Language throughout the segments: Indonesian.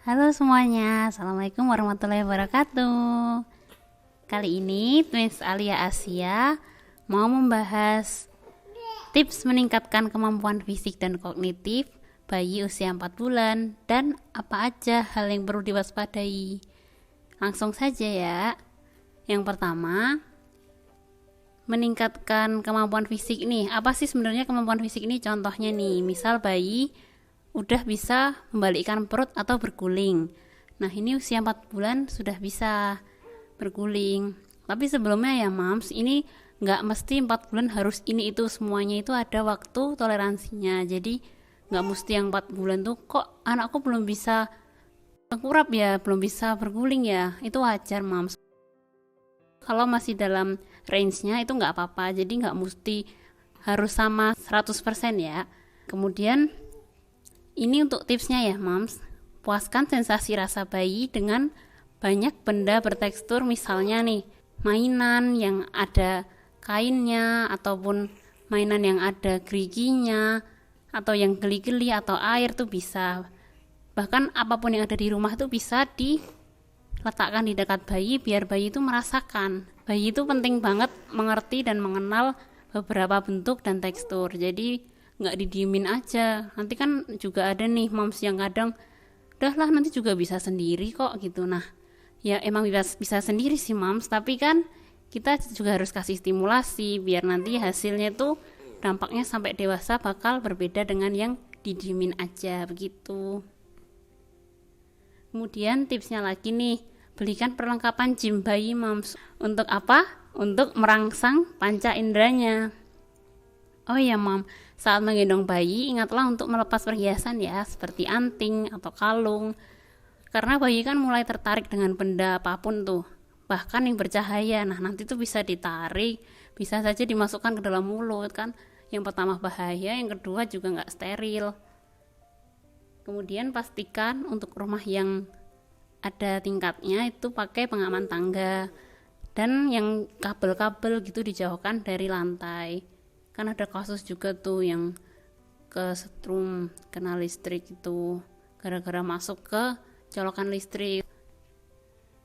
Halo semuanya, Assalamualaikum warahmatullahi wabarakatuh. Kali ini Twins Alia Asia mau membahas tips meningkatkan kemampuan fisik dan kognitif bayi usia 4 bulan dan apa aja hal yang perlu diwaspadai. Langsung saja ya. Yang pertama, meningkatkan kemampuan fisik nih. Apa sih sebenarnya kemampuan fisik ini? Contohnya nih, misal bayi udah bisa membalikkan perut atau berguling. Nah, ini usia 4 bulan sudah bisa berguling. Tapi sebelumnya ya Mams, ini nggak mesti 4 bulan harus ini itu semuanya, itu ada waktu toleransinya. Jadi nggak mesti yang 4 bulan tuh kok anakku belum bisa tengkurap ya, belum bisa berguling ya. Itu wajar Mams. Kalau masih dalam range-nya itu nggak apa-apa. Jadi nggak mesti harus sama 100% ya. Kemudian ini untuk tipsnya ya Mams, puaskan sensasi rasa bayi dengan banyak benda bertekstur, misalnya nih mainan yang ada kainnya, ataupun mainan yang ada geriginya, atau yang geli-geli atau air tuh bisa. Bahkan apapun yang ada di rumah tuh bisa diletakkan di dekat bayi biar bayi itu merasakan. Bayi itu penting banget mengerti dan mengenal beberapa bentuk dan tekstur. Jadi nggak didiemin aja, nanti kan juga ada nih moms yang kadang udahlah nanti juga bisa sendiri kok gitu. Nah ya emang bisa sendiri sih moms, tapi kan kita juga harus kasih stimulasi biar nanti hasilnya tuh dampaknya sampai dewasa bakal berbeda dengan yang didiemin aja begitu. Kemudian tipsnya lagi nih, belikan perlengkapan gym bayi moms. Untuk apa? Untuk merangsang panca inderanya. Oh iya Mam, saat menggendong bayi ingatlah untuk melepas perhiasan ya, seperti anting atau kalung. Karena bayi kan mulai tertarik dengan benda apapun tuh, bahkan yang bercahaya. Nah nanti tuh bisa ditarik, bisa saja dimasukkan ke dalam mulut kan. Yang pertama bahaya, yang kedua juga nggak steril. Kemudian pastikan untuk rumah yang ada tingkatnya itu pakai pengaman tangga. Dan yang kabel-kabel gitu dijauhkan dari lantai. Kan ada kasus juga tuh yang kesetrum kena listrik itu gara-gara masuk ke colokan listrik.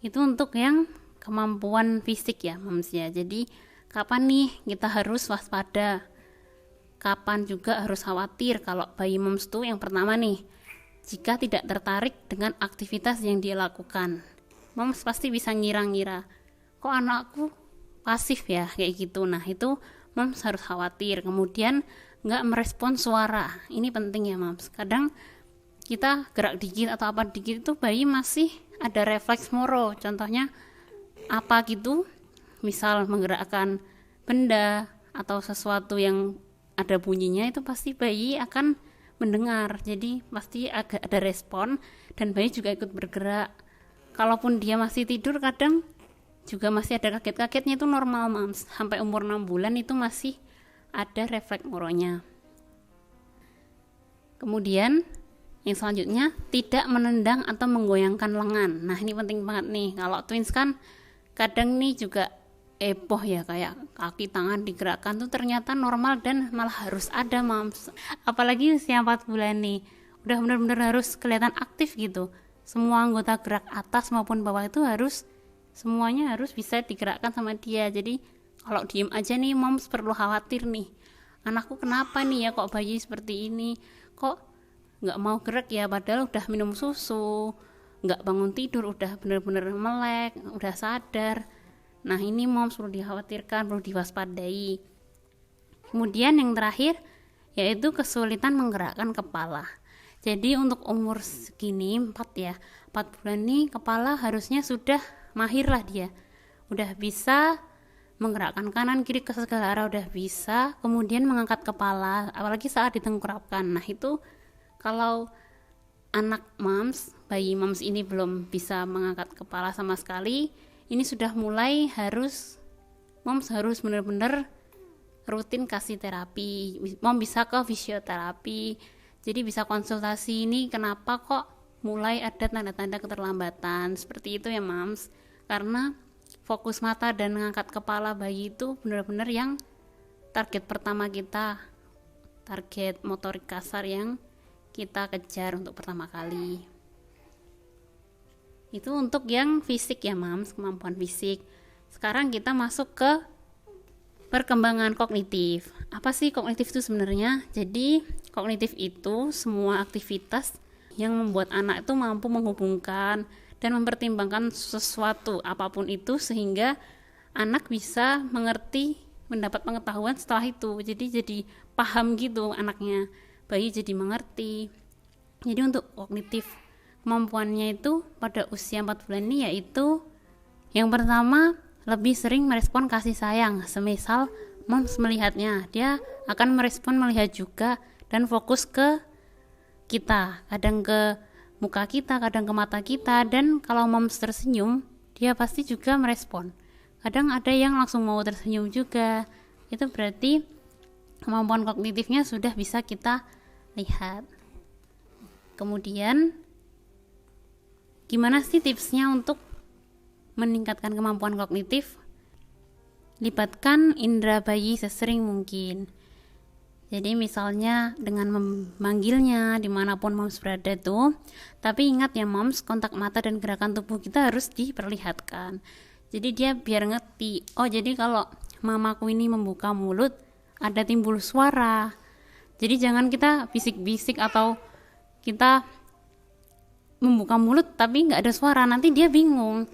Itu untuk yang kemampuan fisik ya Mams ya. Jadi kapan nih kita harus waspada, kapan juga harus khawatir kalau bayi Mams tuh yang pertama nih, jika tidak tertarik dengan aktivitas yang dia lakukan. Mams pasti bisa ngira-ngira, kok anakku pasif ya kayak gitu. Nah itu Mams harus khawatir. Kemudian nggak merespon suara, ini penting ya Mams. Kadang kita gerak dikit atau apa dikit itu bayi masih ada refleks moro. Contohnya apa gitu, misal menggerakkan benda atau sesuatu yang ada bunyinya, itu pasti bayi akan mendengar. Jadi pasti agak ada respon dan bayi juga ikut bergerak. Kalaupun dia masih tidur kadang juga masih ada kaget-kagetnya, itu normal Mams. Sampai umur 6 bulan itu masih ada refleks moronya. Kemudian yang selanjutnya, tidak menendang atau menggoyangkan lengan. Nah ini penting banget nih. Kalau twins kan kadang nih juga heboh ya, kayak kaki tangan digerakkan tuh ternyata normal dan malah harus ada Mams. Apalagi usia 4 bulan nih, udah bener-bener harus kelihatan aktif gitu. Semua anggota gerak atas maupun bawah itu harus, semuanya harus bisa digerakkan sama dia. Jadi kalau diem aja nih moms perlu khawatir nih, anakku kenapa nih ya kok bayi seperti ini, kok nggak mau gerak ya, padahal udah minum susu, nggak bangun tidur, udah bener-bener melek, udah sadar. Nah ini moms perlu dikhawatirkan, perlu diwaspadai. Kemudian yang terakhir yaitu kesulitan menggerakkan kepala. Jadi untuk umur segini 4 ya, 4 bulan nih kepala harusnya sudah mahir lah dia, udah bisa menggerakkan kanan kiri ke segala arah, udah bisa. Kemudian mengangkat kepala apalagi saat ditengkurapkan. Nah itu kalau anak Mams, bayi Mams ini belum bisa mengangkat kepala sama sekali, ini sudah mulai harus Mams harus benar-benar rutin kasih terapi. Mom bisa ke fisioterapi, jadi bisa konsultasi ini kenapa kok mulai ada tanda-tanda keterlambatan seperti itu ya Mams. Karena fokus mata dan mengangkat kepala bayi itu benar-benar yang target pertama kita, target motorik kasar yang kita kejar untuk pertama kali. Itu untuk yang fisik ya Mams, kemampuan fisik. Sekarang kita masuk ke perkembangan kognitif. Apa sih kognitif itu sebenarnya? Jadi kognitif itu semua aktivitas yang membuat anak itu mampu menghubungkan dan mempertimbangkan sesuatu apapun itu sehingga anak bisa mengerti, mendapat pengetahuan setelah itu. Jadi paham gitu anaknya, bayi jadi mengerti. Jadi untuk kognitif kemampuannya itu pada usia 4 bulan ini yaitu yang pertama, lebih sering merespon kasih sayang. Semisal moms melihatnya, dia akan merespon melihat juga dan fokus ke kita, kadang ke muka kita, kadang ke mata kita. Dan kalau moms tersenyum, dia pasti juga merespon. Kadang ada yang langsung mau tersenyum juga. Itu berarti kemampuan kognitifnya sudah bisa kita lihat. Kemudian gimana sih tipsnya untuk meningkatkan kemampuan kognitif? Libatkan indera bayi sesering mungkin. Jadi misalnya dengan memanggilnya dimanapun moms berada tuh. Tapi ingat ya moms, kontak mata dan gerakan tubuh kita harus diperlihatkan. Jadi dia biar ngerti, oh jadi kalau mamaku ini membuka mulut ada timbul suara. Jadi jangan kita bisik-bisik atau kita membuka mulut tapi nggak ada suara, nanti dia bingung,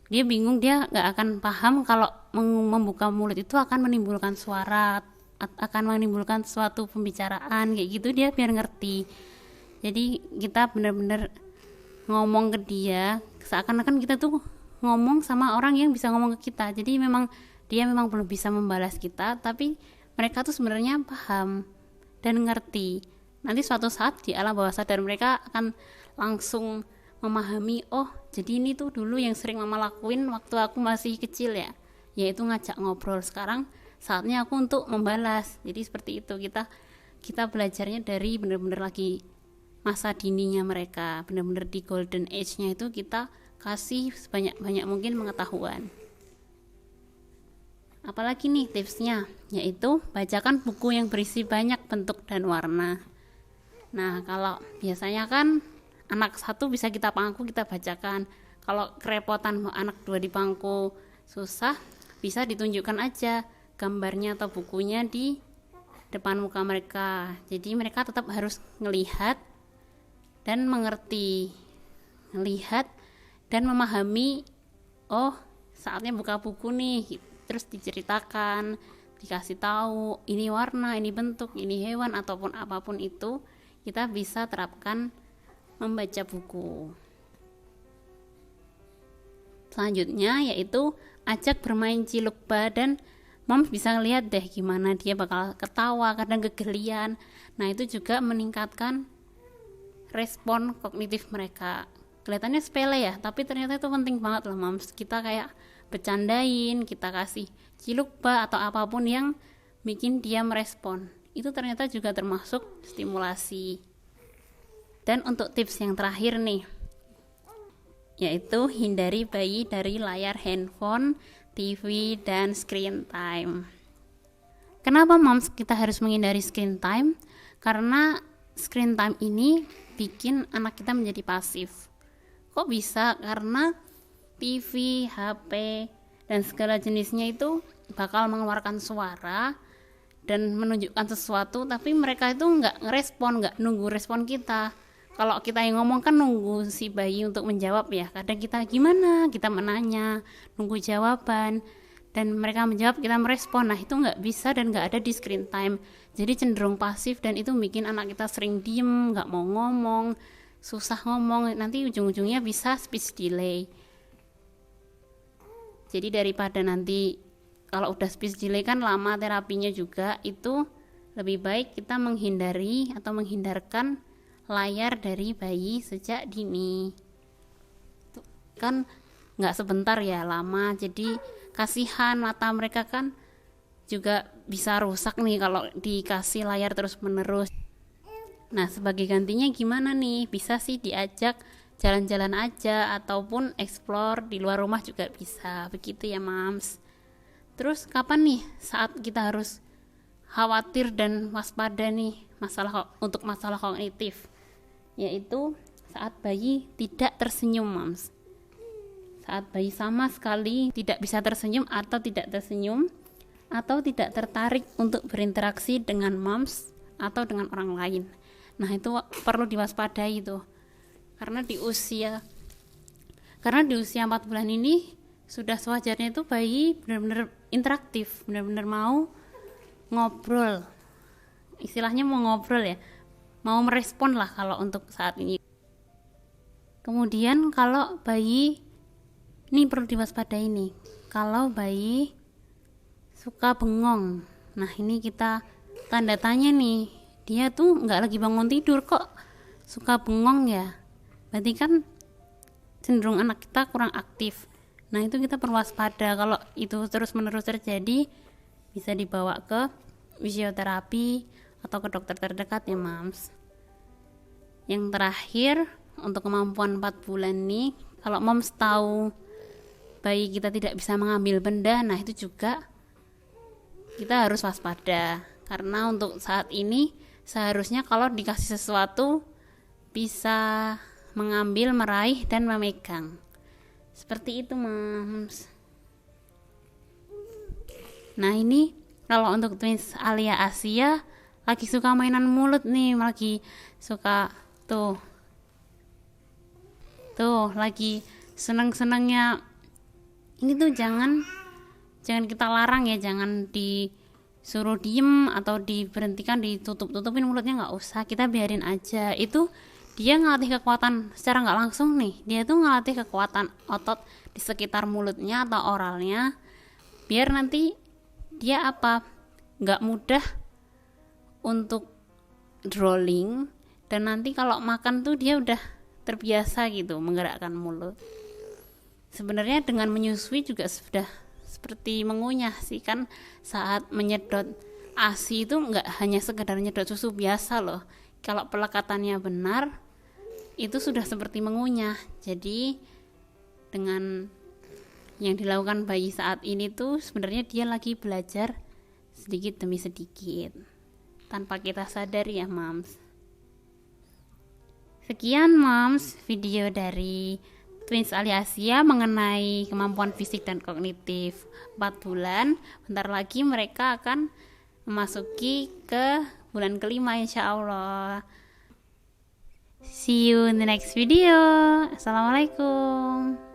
dia nggak akan paham kalau membuka mulut itu akan menimbulkan suara, akan menimbulkan suatu pembicaraan kayak gitu. Dia biar ngerti. Jadi kita benar-benar ngomong ke dia seakan-akan kita tuh ngomong sama orang yang bisa ngomong ke kita. Jadi dia memang belum bisa membalas kita, tapi mereka tuh sebenarnya paham dan ngerti. Nanti suatu saat di alam bawah sadar mereka akan langsung memahami, oh jadi ini tuh dulu yang sering mama lakuin waktu aku masih kecil ya, yaitu ngajak ngobrol. Sekarang saatnya aku untuk membalas. Jadi seperti itu, kita belajarnya dari benar-benar lagi masa dininya mereka, benar-benar di golden age-nya itu kita kasih sebanyak-banyak mungkin pengetahuan. Apalagi nih tipsnya, yaitu bacakan buku yang berisi banyak bentuk dan warna. Nah kalau biasanya kan anak satu bisa kita pangku, kita bacakan. Kalau kerepotan anak 2 di pangku susah, bisa ditunjukkan aja gambarnya atau bukunya di depan muka mereka. Jadi mereka tetap harus ngelihat dan mengerti, ngelihat dan memahami, oh saatnya buka buku nih. Terus diceritakan, dikasih tahu ini warna, ini bentuk, ini hewan ataupun apapun itu, kita bisa terapkan membaca buku. Selanjutnya yaitu ajak bermain ciluk badan. Moms bisa ngeliat deh gimana dia bakal ketawa, kadang kegelian. Nah itu juga meningkatkan respon kognitif mereka. Kelihatannya sepele ya, tapi ternyata itu penting banget loh moms. Kita kayak bercandain, kita kasih ciluk atau apapun yang bikin dia merespon. Itu ternyata juga termasuk stimulasi. Dan untuk tips yang terakhir nih, yaitu hindari bayi dari layar handphone, TV, dan screen time. Kenapa moms kita harus menghindari screen time? Karena screen time ini bikin anak kita menjadi pasif. Kok bisa? Karena TV, HP, dan segala jenisnya itu bakal mengeluarkan suara dan menunjukkan sesuatu, tapi mereka itu nggak ngerespon, nggak nunggu respon kita. Kalau kita yang ngomong kan nunggu si bayi untuk menjawab ya. Kadang kita gimana, kita menanya, nunggu jawaban, dan mereka menjawab, kita merespon. Nah itu nggak bisa dan nggak ada di screen time. Jadi cenderung pasif dan itu bikin anak kita sering diem, nggak mau ngomong, susah ngomong. Nanti ujung-ujungnya bisa speech delay. Jadi daripada nanti kalau udah speech delay kan lama terapinya juga, itu lebih baik kita menghindari atau menghindarkan layar dari bayi sejak dini. Itu kan nggak sebentar ya, lama. Jadi kasihan mata mereka kan juga bisa rusak nih kalau dikasih layar terus menerus. Nah sebagai gantinya gimana nih? Bisa sih diajak jalan-jalan aja ataupun explore di luar rumah juga bisa. Begitu ya mams. Terus kapan nih saat kita harus khawatir dan waspada nih untuk masalah kognitif? Yaitu saat bayi tidak tersenyum mams. Saat bayi sama sekali tidak bisa tersenyum atau tidak tersenyum, atau tidak tertarik untuk berinteraksi dengan moms atau dengan orang lain. Nah, itu perlu diwaspadai itu. Karena di usia 4 bulan ini sudah sewajarnya itu bayi benar-benar interaktif, benar-benar mau ngobrol. Istilahnya mau ngobrol ya. Mau merespon lah kalau untuk saat ini. Kemudian kalau bayi, ini perlu diwaspadai nih, kalau bayi suka bengong. Nah, ini kita tanda tanya nih, dia tuh nggak lagi bangun tidur kok suka bengong ya, berarti kan cenderung anak kita kurang aktif. Nah, itu kita perlu waspada. Kalau itu terus menerus terjadi, bisa dibawa ke fisioterapi atau ke dokter terdekat ya mams. Yang terakhir, untuk kemampuan 4 bulan nih, kalau moms tahu bayi kita tidak bisa mengambil benda, nah itu juga kita harus waspada. Karena untuk saat ini seharusnya kalau dikasih sesuatu bisa mengambil, meraih, dan memegang. Seperti itu mams. Nah, ini kalau untuk twins Alia Asia lagi suka mainan mulut nih, lagi suka tuh lagi seneng-senengnya. Ini tuh jangan kita larang ya, jangan disuruh diem atau diberhentikan, ditutup-tutupin mulutnya, nggak usah, kita biarin aja. Itu dia ngelatih kekuatan secara nggak langsung nih, dia tuh ngelatih kekuatan otot di sekitar mulutnya atau oralnya, biar nanti dia nggak mudah untuk drooling, dan nanti kalau makan tuh dia udah terbiasa gitu menggerakkan mulut. Sebenarnya dengan menyusui juga sudah seperti mengunyah sih kan. Saat menyedot ASI itu nggak hanya sekedar nyedot susu biasa loh, kalau pelekatannya benar itu sudah seperti mengunyah. Jadi dengan yang dilakukan bayi saat ini tuh sebenarnya dia lagi belajar sedikit demi sedikit tanpa kita sadar ya mams. Sekian mams video dari Twins Alia Asia mengenai kemampuan fisik dan kognitif 4 bulan. Bentar lagi mereka akan memasuki ke bulan kelima insya Allah. See you in the next video. Assalamualaikum.